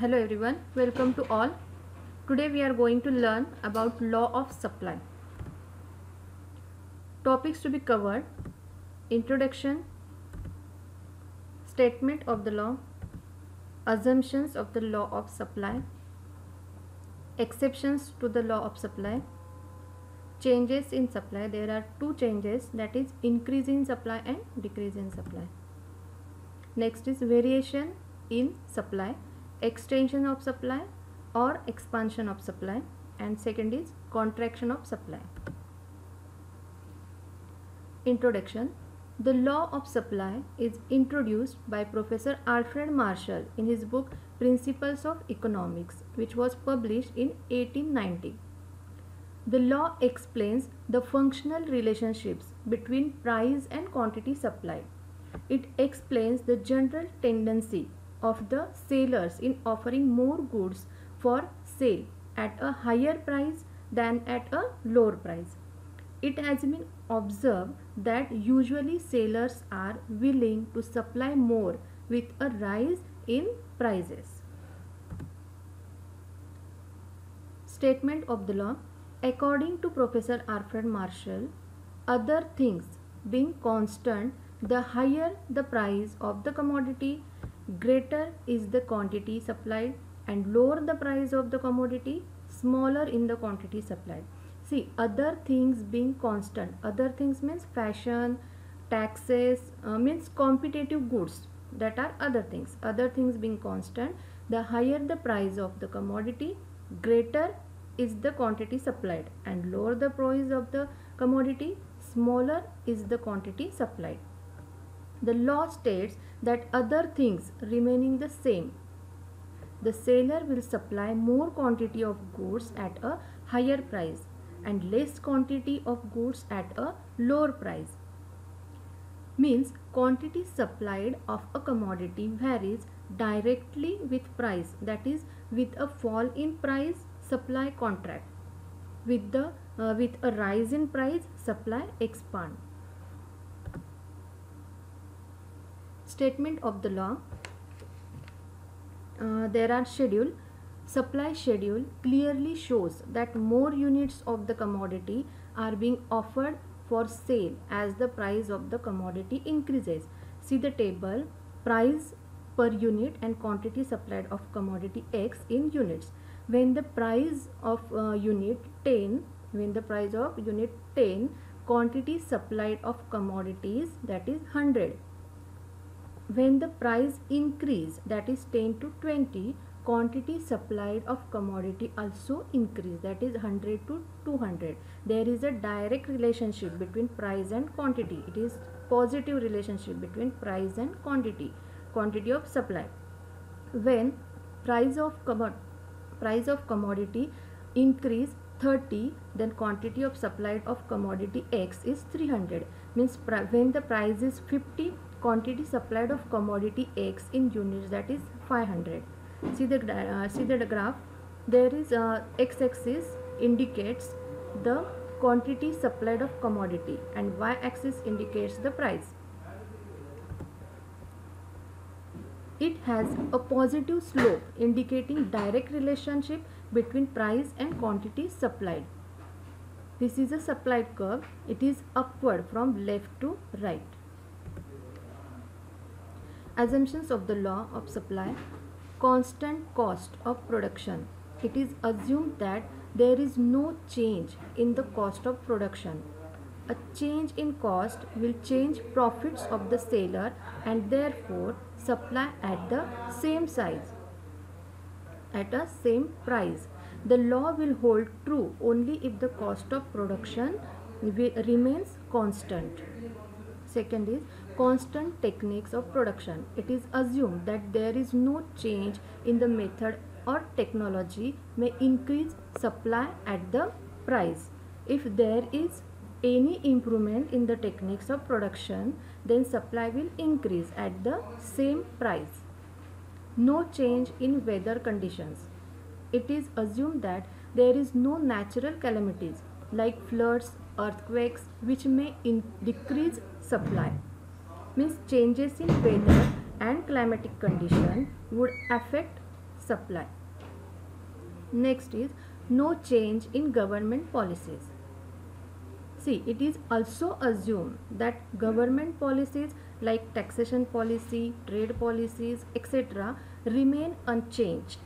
Hello everyone, welcome to all. Today we are going to learn about law of supply. Topics to be covered: introduction, statement of the law, assumptions of the law of supply, exceptions to the law of supply, changes in supply. There are two changes, that is increase in supply and decrease in supply. Next is variation in supply, extension of supply or expansion of supply, and second is contraction of supply. Introduction. The law of supply is introduced by Professor Alfred Marshall in his book Principles of Economics, which was published in 1890. The law explains the functional relationships between price and quantity supplied. It explains the general tendency of the sellers in offering more goods for sale at a higher price than at a lower price. It has been observed that usually sellers are willing to supply more with a rise in prices. Statement of the law. According to Professor Alfred Marshall, other things being constant, the higher the price of the commodity, greater is the quantity supplied, and lower the price of the commodity, smaller in the quantity supplied. See, other things being constant. Other things means fashion, taxes, means competitive goods. That are other things. Other things being constant, the higher the price of the commodity, greater is the quantity supplied, and lower the price of the commodity, smaller is the quantity supplied. The law states that other things remaining the same, the seller will supply more quantity of goods at a higher price and less quantity of goods at a lower price. Means quantity supplied of a commodity varies directly with price, that is with a fall in price, supply contract. With a rise in price, supply expand. Statement of the law. There are schedule. Supply schedule clearly shows that more units of the commodity are being offered for sale as the price of the commodity increases. See the table, price per unit and quantity supplied of commodity X in units. When the price of unit 10, quantity supplied of commodities, that is 100. When the price increase, that is 10 to 20, quantity supplied of commodity also increase, that is 100 to 200. There is a direct relationship between price and quantity. It is positive relationship between price and quantity of supply. When price of commodity increase 30, then quantity of supplied of commodity X is 300. Means when the price is 50, quantity supplied of commodity X in units, that is 500. See the graph. There is x-axis indicates the quantity supplied of commodity and y-axis indicates the price. It has a positive slope indicating direct relationship between price and quantity supplied. This is a supplied curve. It is upward from left to right. Assumptions of the law of supply. Constant cost of production. It is assumed that there is no change in the cost of production. A change in cost will change profits of the seller and therefore supply at the same size, at a same price. The law will hold true only if the cost of production remains constant. Second is constant techniques of production. It is assumed that there is no change in the method or technology may increase supply at the price. If there is any improvement in the techniques of production, then supply will increase at the same price. No change in weather conditions. It is assumed that there is no natural calamities like floods, earthquakes, which may decrease supply. Means changes in weather and climatic condition would affect supply. Next is no change in government policies. See, it is also assumed that government policies like taxation policy, trade policies, etc. remain unchanged.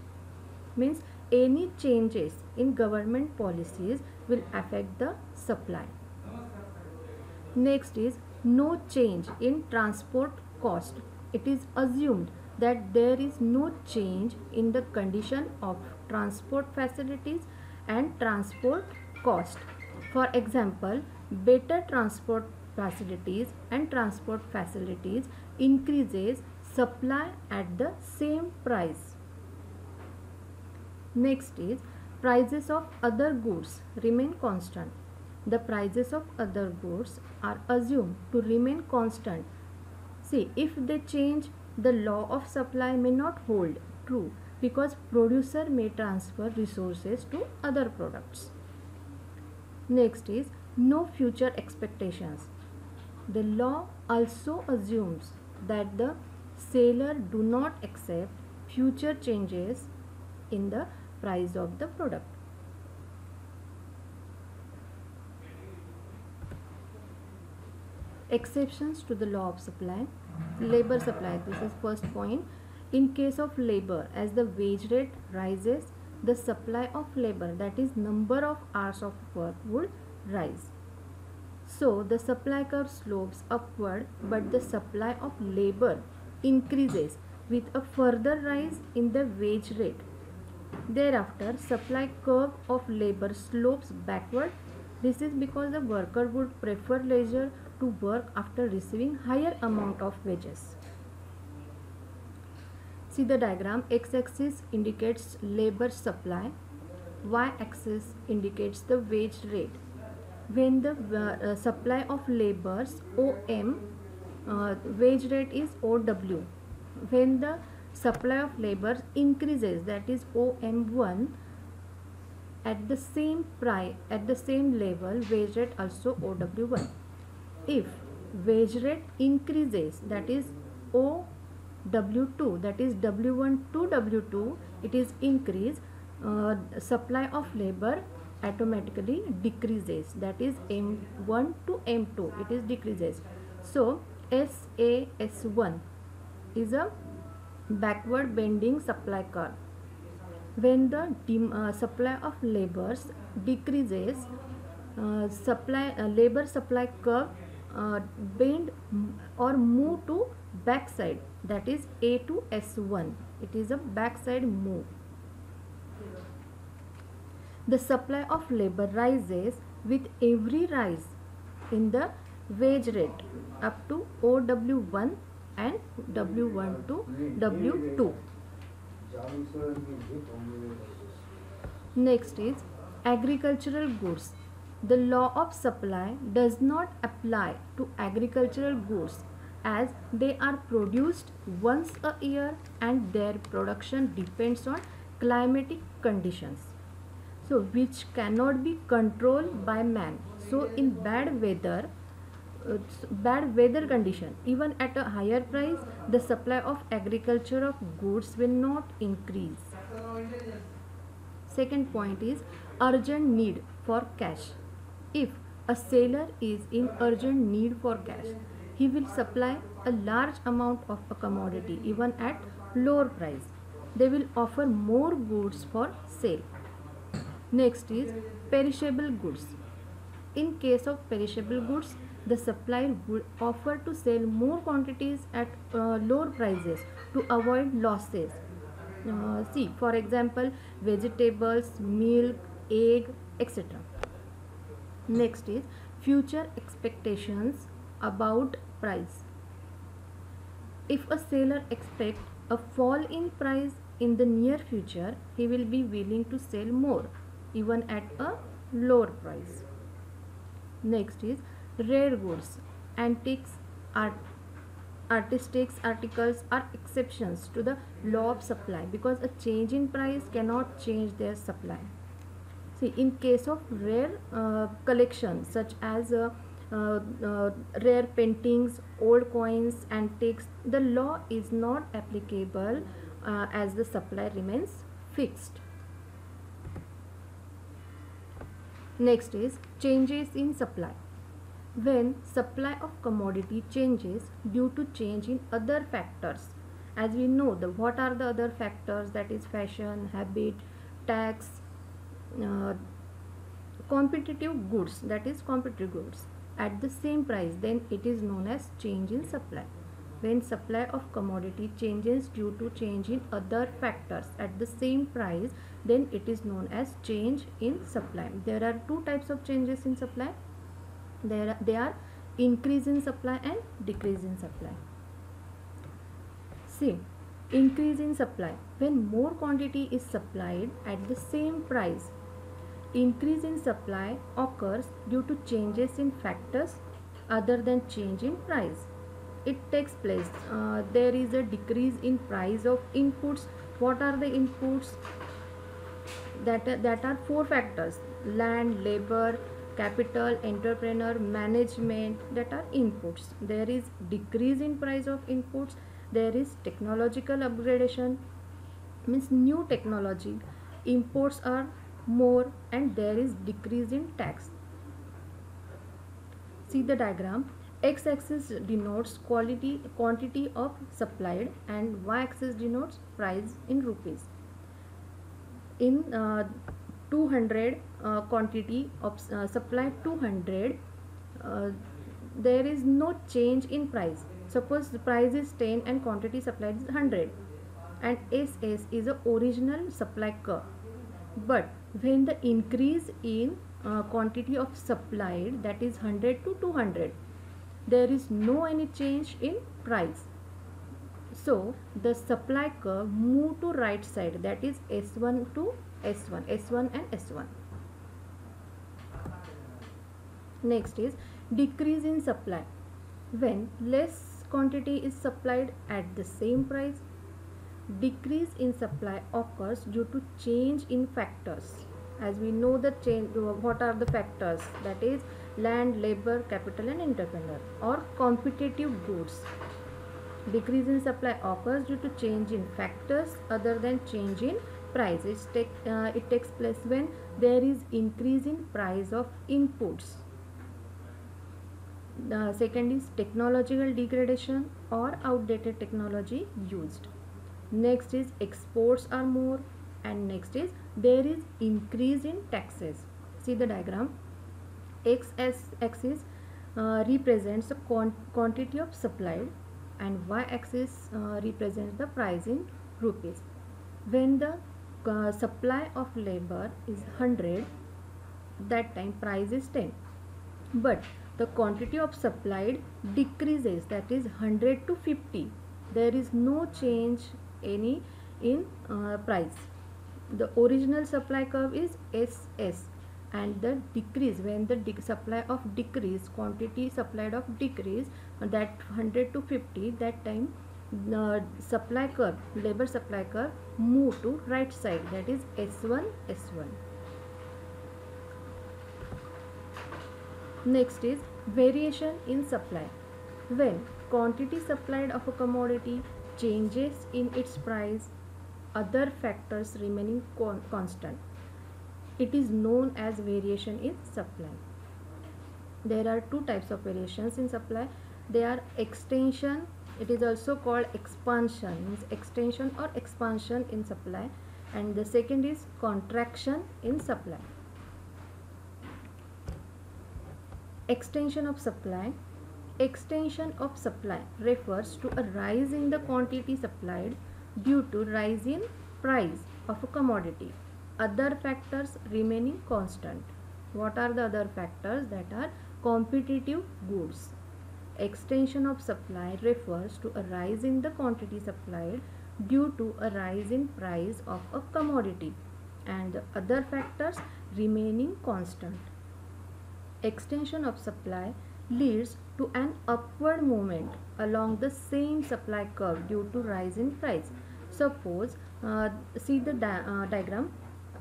Means any changes in government policies will affect the supply. Next is no change in transport cost. It is assumed that there is no change in the condition of transport facilities and transport cost. For example, better transport facilities increases supply at the same price. Next is prices of other goods remain constant. The prices of other goods are assumed to remain constant. See, if they change, the law of supply may not hold true because producer may transfer resources to other products. Next is no future expectations. The law also assumes that the seller do not accept future changes in the price of the product. Exceptions to the law of supply. Labor supply, this is first point. In case of labor, as the wage rate rises, the supply of labor, that is number of hours of work, would rise. So the supply curve slopes upward, but the supply of labor increases with a further rise in the wage rate. Thereafter, supply curve of labor slopes backward. This is because the worker would prefer leisure to work after receiving higher amount of wages. See the diagram. X-axis indicates labor supply, y-axis indicates the wage rate. When the supply of labors OM, wage rate is OW. When the supply of labor increases, that is OM1, at the same price, at the same level, wage rate also OW1. If wage rate increases, that is OW2, that is W1 to W2, it is increase, supply of labor automatically decreases, that is M1 to M2, it is decreases. So SAS1 is a backward bending supply curve. When the supply of labors decreases, labor supply curve bend or move to backside, that is A to S1, it is a backside move. The supply of labor rises with every rise in the wage rate up to OW1 and W1 to W2. Next is agricultural goods. The law of supply does not apply to agricultural goods as they are produced once a year and their production depends on climatic conditions, so which cannot be controlled by man. So in bad weather condition, even at a higher price, the supply of agriculture of goods will not increase. Second point is urgent need for cash. If a seller is in urgent need for cash, he will supply a large amount of a commodity even at lower price. They will offer more goods for sale. Next is perishable goods. In case of perishable goods, the supplier would offer to sell more quantities at lower prices to avoid losses. See, for example, vegetables, milk, egg, etc. Next is future expectations about price. If a seller expects a fall in price in the near future, he will be willing to sell more even at a lower price. Next is rare goods. Antiques, artistic articles are exceptions to the law of supply because a change in price cannot change their supply. See, in case of rare collections such as rare paintings, old coins, antiques, the law is not applicable as the supply remains fixed. Next is changes in supply. When supply of commodity changes due to change in other factors, as we know, what are the other factors, that is fashion, habit, tax, uh, competitive goods, that is competitive goods at the same price, then it is known as change in supply. When supply of commodity changes due to change in other factors at the same price, then it is known as change in supply. There are two types of changes in supply. They are increase in supply and decrease in supply. See, increase in supply, when more quantity is supplied at the same price. Increase in supply occurs due to changes in factors other than change in price. It takes place. There is a decrease in price of inputs. What are the inputs? That are four factors: land, labor, capital, entrepreneur, management. That are inputs. There is decrease in price of inputs. There is technological upgradation, means new technology. Imports are more, and there is decrease in tax. See the diagram. X-axis denotes quantity of supplied, and y-axis denotes price in rupees. In 200 quantity of supply 200, there is no change in price. Suppose the price is 10 and quantity supplied is 100, and SS is the original supply curve. But when the increase in quantity of supplied, that is 100 to 200, there is no any change in price. So the supply curve move to right side, that is S1 to S1, S1 and S1. Next is decrease in supply. When less quantity is supplied at the same price. Decrease in supply occurs due to change in factors. As we know the change, what are the factors? That is land, labor, capital and entrepreneur, or competitive goods. Decrease in supply occurs due to change in factors other than change in price. It takes place when there is increase in price of inputs. The second is technological degradation or outdated technology used. Next is exports are more, and next is there is increase in taxes. See the diagram. X-axis represents the quantity of supplied, and y-axis represents the price in rupees. When the supply of labor is 100, that time price is 10, but the quantity of supplied decreases, that is 100 to 50. There is no change any in price. The original supply curve is SS, and the decrease, when the supply of decrease, quantity supplied of decrease, that 100 to 50, that time supply curve, labor supply curve move to right side, that is S1, S1. Next is variation in supply. When quantity supplied of a commodity changes in its price, other factors remaining constant, it is known as variation in supply. There are two types of variations in supply. They are extension, it is also called expansion, means extension or expansion in supply, and the second is contraction in supply. Extension of supply. Extension of supply refers to a rise in the quantity supplied due to rise in price of a commodity, other factors remaining constant. What are the other factors? That are competitive goods. Extension of supply refers to a rise in the quantity supplied due to a rise in price of a commodity, and the other factors remaining constant. Extension of supply leads to an upward movement along the same supply curve due to rise in price. Suppose, see the diagram.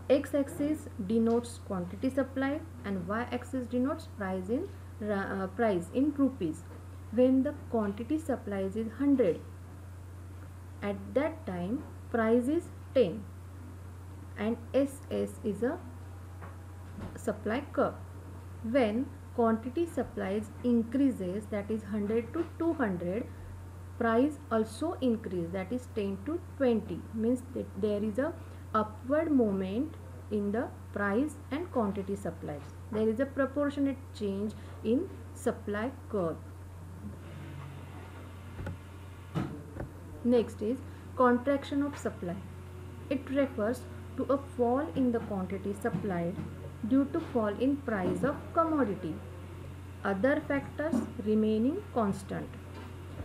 X-axis denotes quantity supplied, and y-axis denotes price in rupees. When the quantity supplies is 100, at that time price is 10 and SS is a supply curve. When quantity supplies increases, that is 100 to 200, price also increase, that is 10 to 20, means that there is a upward movement in the price and quantity supplies. There is a proportionate change in supply curve. Next is contraction of supply. It refers to a fall in the quantity supplied due to fall in price of commodity, other factors remaining constant.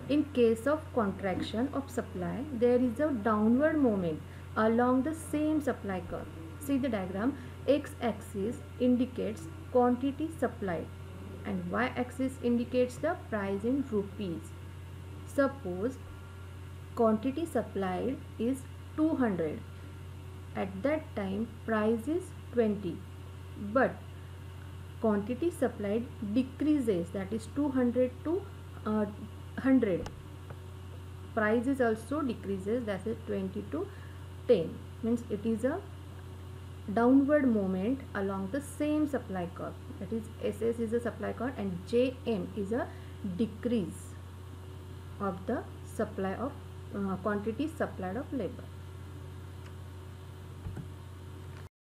In case of contraction of supply, there is a downward movement along the same supply curve. See the diagram, x-axis indicates quantity supplied and y-axis indicates the price in rupees. Suppose quantity supplied is 200. At that time price is 20, but quantity supplied decreases, that is 200 to 100. Price is also decreases, that is 20 to 10, means it is a downward movement along the same supply curve. That is SS is a supply curve and JM is a decrease of the supply of quantity supplied of labor.